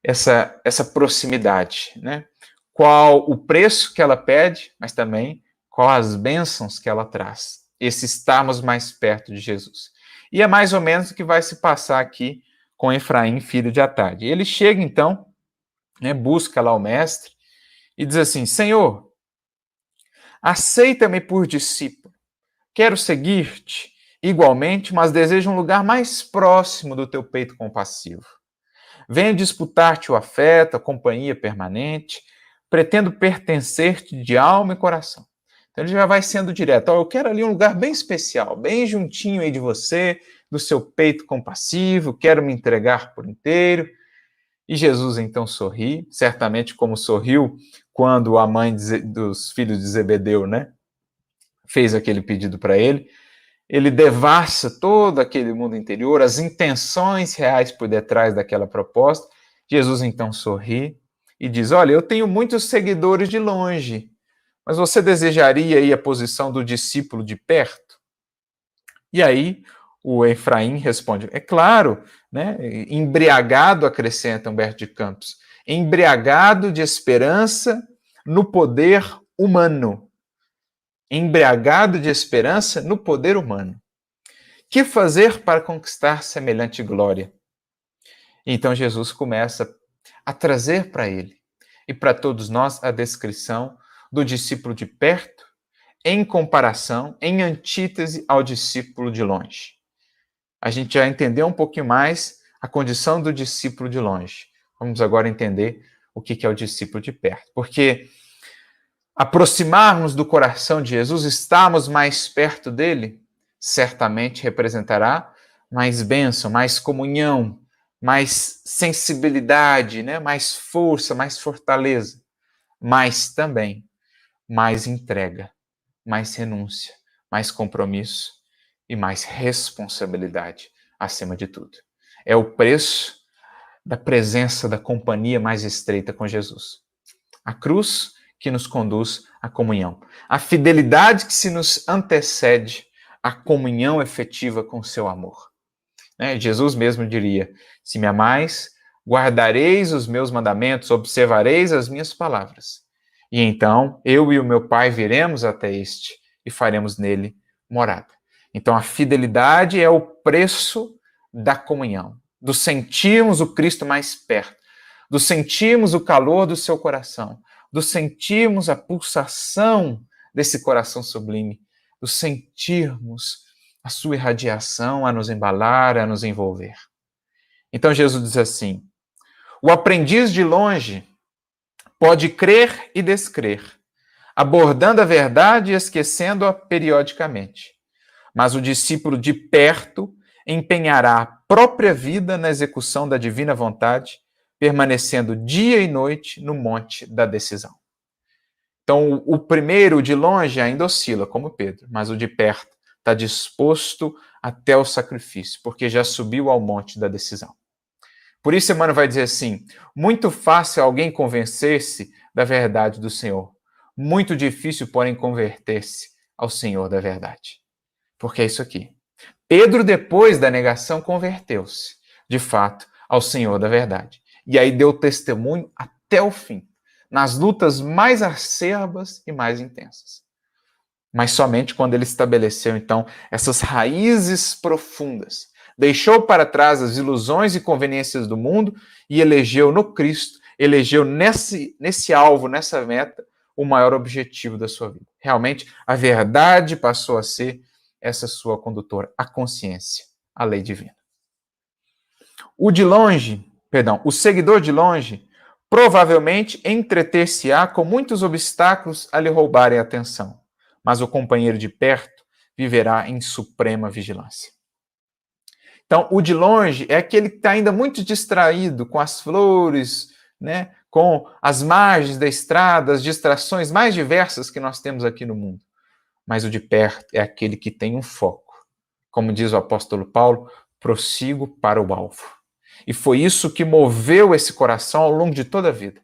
essa proximidade, né? Qual o preço que ela pede, mas também qual as bênçãos que ela traz. Esse estarmos mais perto de Jesus. E é mais ou menos o que vai se passar aqui com Efraim, filho de Atade. Ele chega, então, né, busca lá o mestre e diz assim, Senhor, aceita-me por discípulo, quero seguir-te igualmente, mas deseja um lugar mais próximo do teu peito compassivo. Venho disputar-te o afeto, a companhia permanente, pretendo pertencer-te de alma e coração. Então ele já vai sendo direto. Eu quero ali um lugar bem especial, bem juntinho aí de você, do seu peito compassivo, quero me entregar por inteiro. E Jesus então sorri, certamente como sorriu quando a mãe dos filhos de Zebedeu, né, fez aquele pedido para ele. Ele devassa todo aquele mundo interior, as intenções reais por detrás daquela proposta. Jesus então sorri e diz: olha, eu tenho muitos seguidores de longe, mas você desejaria aí a posição do discípulo de perto? E aí o Efraim responde: é claro, né? Embriagado, acrescenta Humberto de Campos, embriagado de esperança no poder humano. Embriagado de esperança no poder humano. Que fazer para conquistar semelhante glória? Então Jesus começa a trazer para ele e para todos nós a descrição do discípulo de perto, em comparação, em antítese ao discípulo de longe. A gente já entendeu um pouquinho mais a condição do discípulo de longe. Vamos agora entender o que é o discípulo de perto. Porque aproximarmos do coração de Jesus, estarmos mais perto dele, certamente representará mais bênção, mais comunhão, mais sensibilidade, né? Mais força, mais fortaleza, mas também mais entrega, mais renúncia, mais compromisso e mais responsabilidade, acima de tudo. É o preço da presença, da companhia mais estreita com Jesus. A cruz que nos conduz à comunhão. A fidelidade que se nos antecede à comunhão efetiva com o seu amor. Jesus mesmo diria: se me amais, guardareis os meus mandamentos, observareis as minhas palavras. E então eu e o meu Pai viremos até este e faremos nele morada. Então a fidelidade é o preço da comunhão, do sentirmos o Cristo mais perto, do sentirmos o calor do seu coração, do sentirmos a pulsação desse coração sublime, do sentirmos a sua irradiação a nos embalar, a nos envolver. Então Jesus diz assim: o aprendiz de longe pode crer e descrer, abordando a verdade e esquecendo-a periodicamente. Mas o discípulo de perto empenhará a própria vida na execução da divina vontade, permanecendo dia e noite no monte da decisão. Então, o primeiro de longe ainda oscila, como Pedro, mas o de perto está disposto até o sacrifício, porque já subiu ao monte da decisão. Por isso, Emmanuel vai dizer assim: muito fácil alguém convencer-se da verdade do Senhor, muito difícil, porém, converter-se ao Senhor da verdade. Porque é isso aqui. Pedro, depois da negação, converteu-se, de fato, ao Senhor da verdade. E aí deu testemunho até o fim, nas lutas mais acerbas e mais intensas. Mas somente quando ele estabeleceu, então, essas raízes profundas, deixou para trás as ilusões e conveniências do mundo e elegeu no Cristo, elegeu nesse alvo, nessa meta, o maior objetivo da sua vida. Realmente, a verdade passou a ser essa sua condutora, a consciência, a lei divina. O seguidor de longe, provavelmente entreter-se-á com muitos obstáculos a lhe roubarem a atenção, mas o companheiro de perto viverá em suprema vigilância. Então, o de longe é aquele que está ainda muito distraído com as flores, né, com as margens da estrada, as distrações mais diversas que nós temos aqui no mundo. Mas o de perto é aquele que tem um foco. Como diz o apóstolo Paulo, prossigo para o alvo. E foi isso que moveu esse coração ao longo de toda a vida.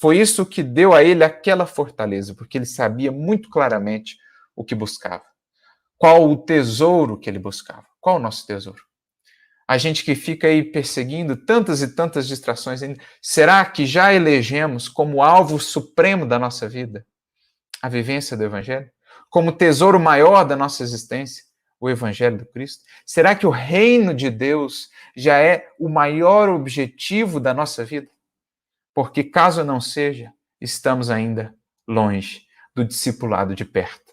Foi isso que deu a ele aquela fortaleza, porque ele sabia muito claramente o que buscava. Qual o tesouro que ele buscava? Qual o nosso tesouro? A gente que fica aí perseguindo tantas e tantas distrações, será que já elegemos como alvo supremo da nossa vida a vivência do Evangelho? Como tesouro maior da nossa existência, o Evangelho do Cristo? Será que o reino de Deus já é o maior objetivo da nossa vida? Porque caso não seja, estamos ainda longe do discipulado de perto.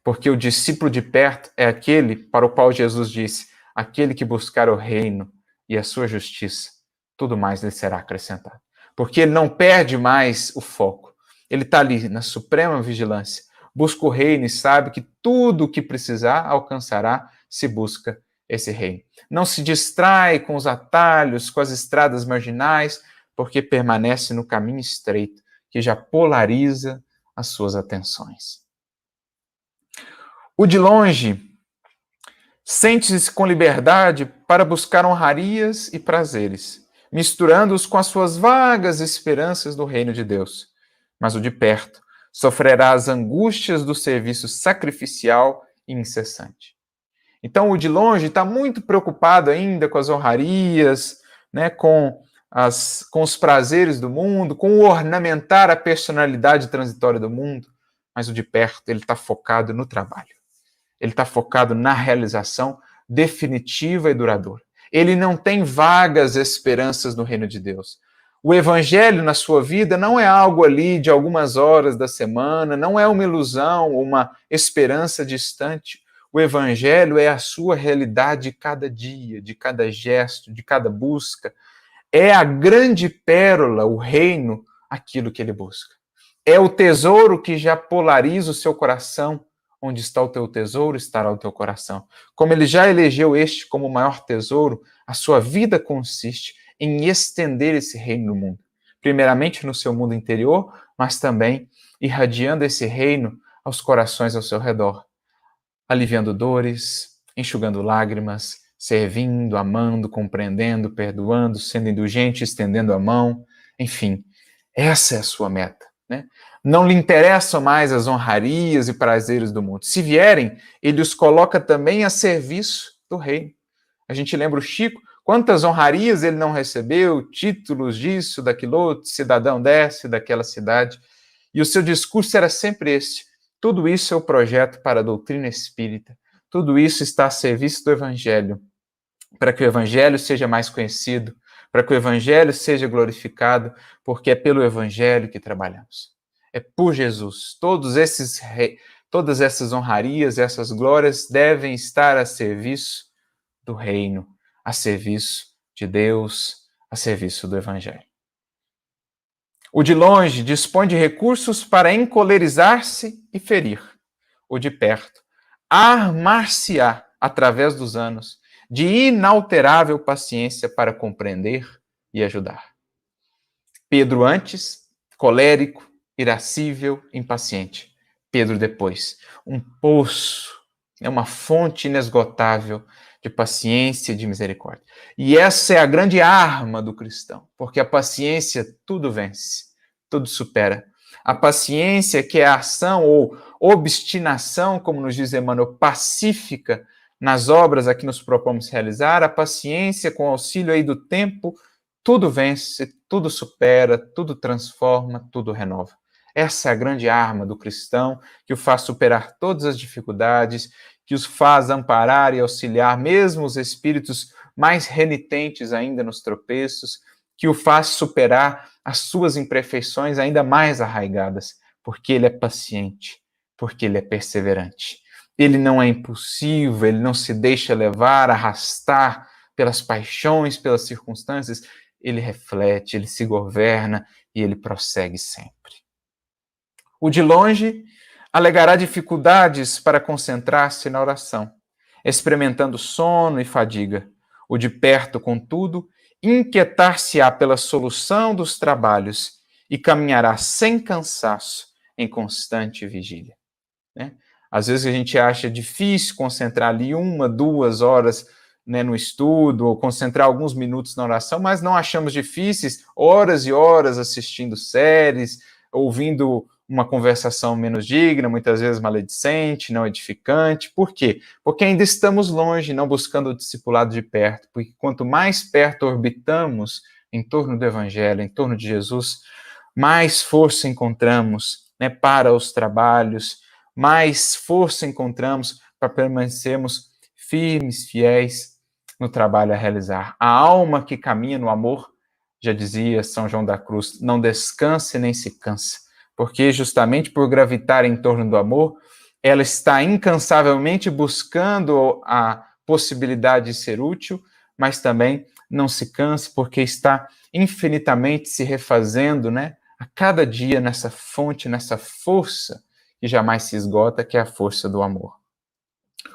Porque o discípulo de perto é aquele para o qual Jesus disse: aquele que buscar o reino e a sua justiça, tudo mais lhe será acrescentado. Porque ele não perde mais o foco. Ele está ali na suprema vigilância. Busca o reino e sabe que tudo o que precisar alcançará se busca esse reino. Não se distrai com os atalhos, com as estradas marginais, porque permanece no caminho estreito, que já polariza as suas atenções. O de longe sente-se com liberdade para buscar honrarias e prazeres, misturando-os com as suas vagas esperanças do reino de Deus. Mas o de perto sofrerá as angústias do serviço sacrificial e incessante. Então, o de longe está muito preocupado ainda com as honrarias, né, com os prazeres do mundo, com o ornamentar a personalidade transitória do mundo. Mas o de perto, ele está focado no trabalho. Ele está focado na realização definitiva e duradoura. Ele não tem vagas esperanças no reino de Deus. O evangelho na sua vida não é algo ali de algumas horas da semana, não é uma ilusão, uma esperança distante. O evangelho é a sua realidade de cada dia, de cada gesto, de cada busca. É a grande pérola, o reino, aquilo que ele busca. É o tesouro que já polariza o seu coração. Onde está o teu tesouro, estará o teu coração. Como ele já elegeu este como o maior tesouro, a sua vida consiste em estender esse reino no mundo. Primeiramente no seu mundo interior, mas também irradiando esse reino aos corações ao seu redor. Aliviando dores, enxugando lágrimas, servindo, amando, compreendendo, perdoando, sendo indulgente, estendendo a mão. Enfim, essa é a sua meta, né? Não lhe interessam mais as honrarias e prazeres do mundo. Se vierem, ele os coloca também a serviço do reino. A gente lembra o Chico, quantas honrarias ele não recebeu, títulos disso, daquilo outro, cidadão dessa, daquela cidade. E o seu discurso era sempre esse: tudo isso é o projeto para a doutrina espírita, tudo isso está a serviço do evangelho, para que o evangelho seja mais conhecido, para que o evangelho seja glorificado, porque é pelo evangelho que trabalhamos. É por Jesus. Todas essas honrarias, essas glórias devem estar a serviço do reino, a serviço de Deus, a serviço do evangelho. O de longe dispõe de recursos para encolerizar-se e ferir. O de perto armar-se-á, através dos anos, de inalterável paciência para compreender e ajudar. Pedro antes, colérico, irascível, impaciente. Pedro depois, um poço, uma fonte inesgotável de paciência e de misericórdia. E essa é a grande arma do cristão, porque a paciência tudo vence, tudo supera. A paciência, que é a ação ou obstinação, como nos diz Emmanuel, pacífica nas obras a que nos propomos realizar, a paciência com auxílio aí do tempo, tudo vence, tudo supera, tudo transforma, tudo renova. Essa é a grande arma do cristão, que o faz superar todas as dificuldades, que os faz amparar e auxiliar mesmo os espíritos mais renitentes ainda nos tropeços, que o faz superar as suas imperfeições ainda mais arraigadas, porque ele é paciente, porque ele é perseverante. Ele não é impulsivo, ele não se deixa levar, arrastar pelas paixões, pelas circunstâncias. Ele reflete, ele se governa e ele prossegue sempre. O de longe alegará dificuldades para concentrar-se na oração, experimentando sono e fadiga. O de perto, contudo, inquietar-se-á pela solução dos trabalhos e caminhará sem cansaço em constante vigília. Né? Às vezes a gente acha difícil concentrar ali 1, 2 horas, né, no estudo, ou concentrar alguns minutos na oração, mas não achamos difíceis horas e horas assistindo séries, ouvindo uma conversação menos digna, muitas vezes maledicente, não edificante. Por quê? Porque ainda estamos longe, não buscando o discipulado de perto, porque quanto mais perto orbitamos em torno do Evangelho, em torno de Jesus, mais força encontramos, né, para os trabalhos, mais força encontramos para permanecermos firmes, fiéis no trabalho a realizar. A alma que caminha no amor, já dizia São João da Cruz, não descansa e nem se cansa, porque justamente por gravitar em torno do amor, ela está incansavelmente buscando a possibilidade de ser útil, mas também não se canse porque está infinitamente se refazendo, né, a cada dia nessa fonte, nessa força que jamais se esgota, que é a força do amor.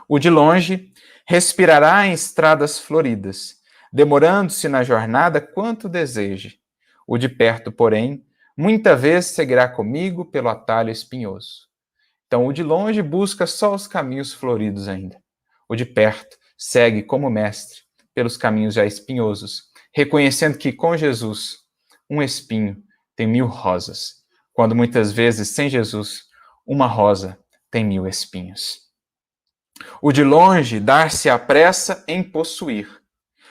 O de longe respirará em estradas floridas, demorando-se na jornada quanto deseje. O de perto, porém, muita vez seguirá comigo pelo atalho espinhoso. Então, o de longe busca só os caminhos floridos ainda. O de perto segue como mestre pelos caminhos já espinhosos, reconhecendo que com Jesus, um espinho tem 1000 rosas, quando muitas vezes, sem Jesus, uma rosa tem 1000 espinhos. O de longe dar-se à pressa em possuir.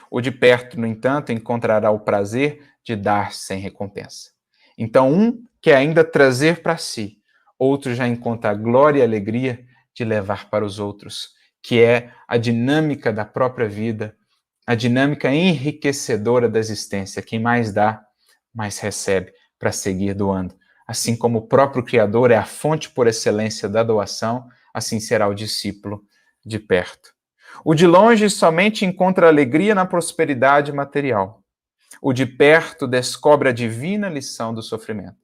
O de perto, no entanto, encontrará o prazer de dar sem recompensa. Então, um quer ainda trazer para si, outro já encontra a glória e a alegria de levar para os outros, que é a dinâmica da própria vida, a dinâmica enriquecedora da existência. Quem mais dá, mais recebe para seguir doando. Assim como o próprio Criador é a fonte por excelência da doação, assim será o discípulo de perto. O de longe somente encontra alegria na prosperidade material. O de perto descobre a divina lição do sofrimento.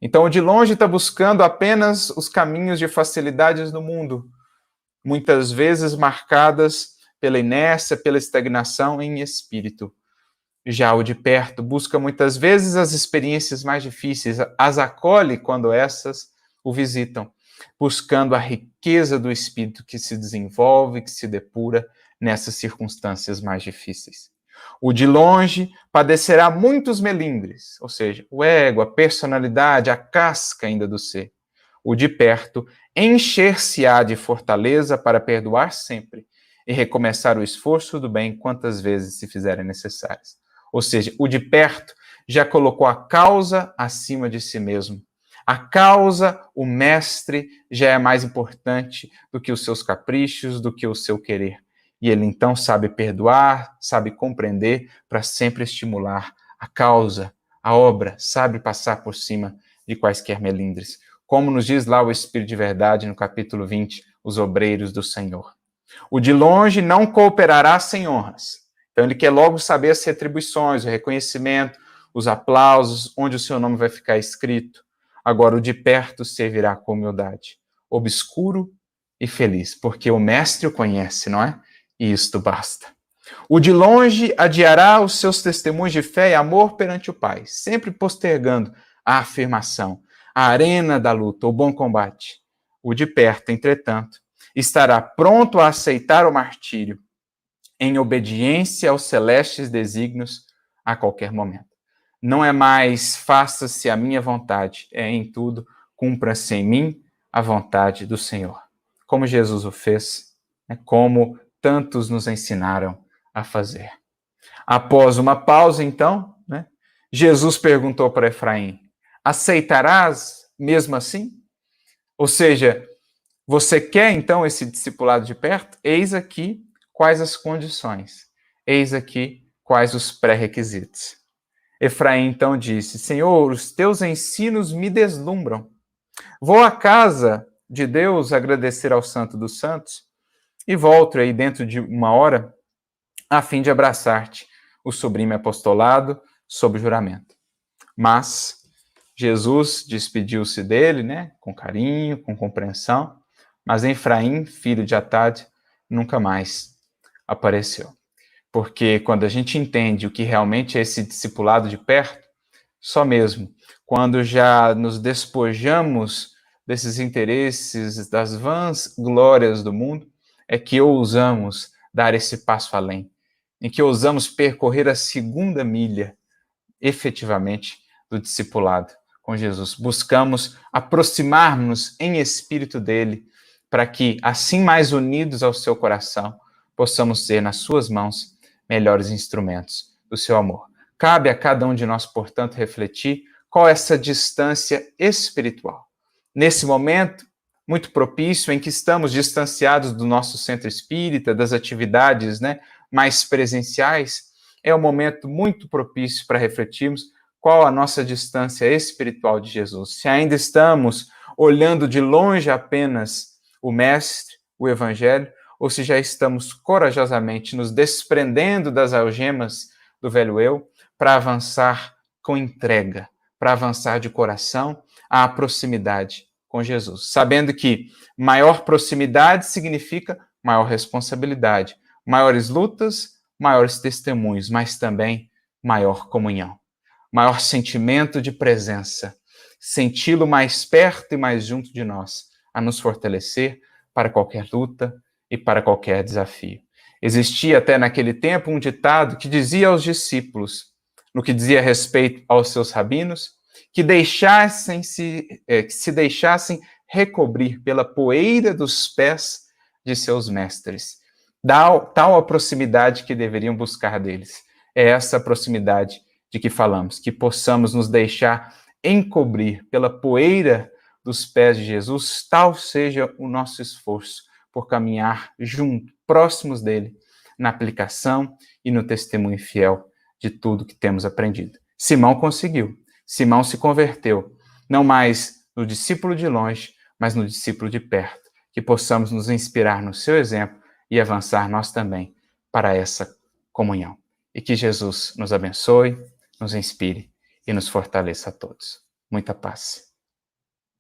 Então, o de longe está buscando apenas os caminhos de facilidades no mundo, muitas vezes marcadas pela inércia, pela estagnação em espírito. Já o de perto busca muitas vezes as experiências mais difíceis, as acolhe quando essas o visitam, buscando a riqueza do espírito que se desenvolve, que se depura nessas circunstâncias mais difíceis. O de longe padecerá muitos melindres, ou seja, o ego, a personalidade, a casca ainda do ser. O de perto encher-se-á de fortaleza para perdoar sempre e recomeçar o esforço do bem quantas vezes se fizerem necessárias. Ou seja, o de perto já colocou a causa acima de si mesmo. A causa, o mestre, já é mais importante do que os seus caprichos, do que o seu querer. E ele então sabe perdoar, sabe compreender para sempre estimular a causa, a obra, sabe passar por cima de quaisquer melindres. Como nos diz lá o Espírito de Verdade no capítulo 20, os obreiros do Senhor. O de longe não cooperará sem honras. Então ele quer logo saber as retribuições, o reconhecimento, os aplausos, onde o seu nome vai ficar escrito. Agora o de perto servirá com humildade, obscuro e feliz, porque o mestre o conhece, não é? E isto basta. O de longe adiará os seus testemunhos de fé e amor perante o Pai, sempre postergando a afirmação, a arena da luta, o bom combate. O de perto, entretanto, estará pronto a aceitar o martírio, em obediência aos celestes desígnios a qualquer momento. Não é mais faça-se a minha vontade, é em tudo cumpra-se em mim a vontade do Senhor. Como Jesus o fez, como tantos nos ensinaram a fazer. Após uma pausa, então, Jesus perguntou para Efraim, aceitarás mesmo assim? Ou seja, você quer então esse discipulado de perto? Eis aqui quais as condições. Eis aqui quais os pré-requisitos. Efraim então disse, Senhor, os teus ensinos me deslumbram. Vou à casa de Deus agradecer ao Santo dos Santos e volto aí dentro de uma hora a fim de abraçar-te, o sublime apostolado, sob juramento. Mas Jesus despediu-se dele, com carinho, com compreensão, mas Efraim, filho de Atad, nunca mais apareceu. Porque quando a gente entende o que realmente é esse discipulado de perto, só mesmo quando já nos despojamos desses interesses, das vãs glórias do mundo, é que ousamos dar esse passo além, em que ousamos percorrer a segunda milha, efetivamente, do discipulado com Jesus. Buscamos aproximar-nos em espírito dele, para que, assim mais unidos ao seu coração, possamos ser nas suas mãos melhores instrumentos do seu amor. Cabe a cada um de nós, portanto, refletir qual é essa distância espiritual. Nesse momento muito propício em que estamos distanciados do nosso centro espírita, das atividades mais presenciais, é um momento muito propício para refletirmos qual a nossa distância espiritual de Jesus. Se ainda estamos olhando de longe apenas o Mestre, o Evangelho, ou se já estamos corajosamente nos desprendendo das algemas do velho eu para avançar com entrega, para avançar de coração à proximidade com Jesus, sabendo que maior proximidade significa maior responsabilidade, maiores lutas, maiores testemunhos, mas também maior comunhão, maior sentimento de presença, senti-lo mais perto e mais junto de nós, a nos fortalecer para qualquer luta e para qualquer desafio. Existia até naquele tempo um ditado que dizia aos discípulos, no que dizia respeito aos seus rabinos, que se deixassem recobrir pela poeira dos pés de seus mestres. Tal a proximidade que deveriam buscar deles. É essa proximidade de que falamos, que possamos nos deixar encobrir pela poeira dos pés de Jesus, tal seja o nosso esforço por caminhar junto, próximos dele, na aplicação e no testemunho fiel de tudo que temos aprendido. Simão conseguiu. Simão se converteu, não mais no discípulo de longe, mas no discípulo de perto. Que possamos nos inspirar no seu exemplo e avançar nós também para essa comunhão. E que Jesus nos abençoe, nos inspire e nos fortaleça a todos. Muita paz.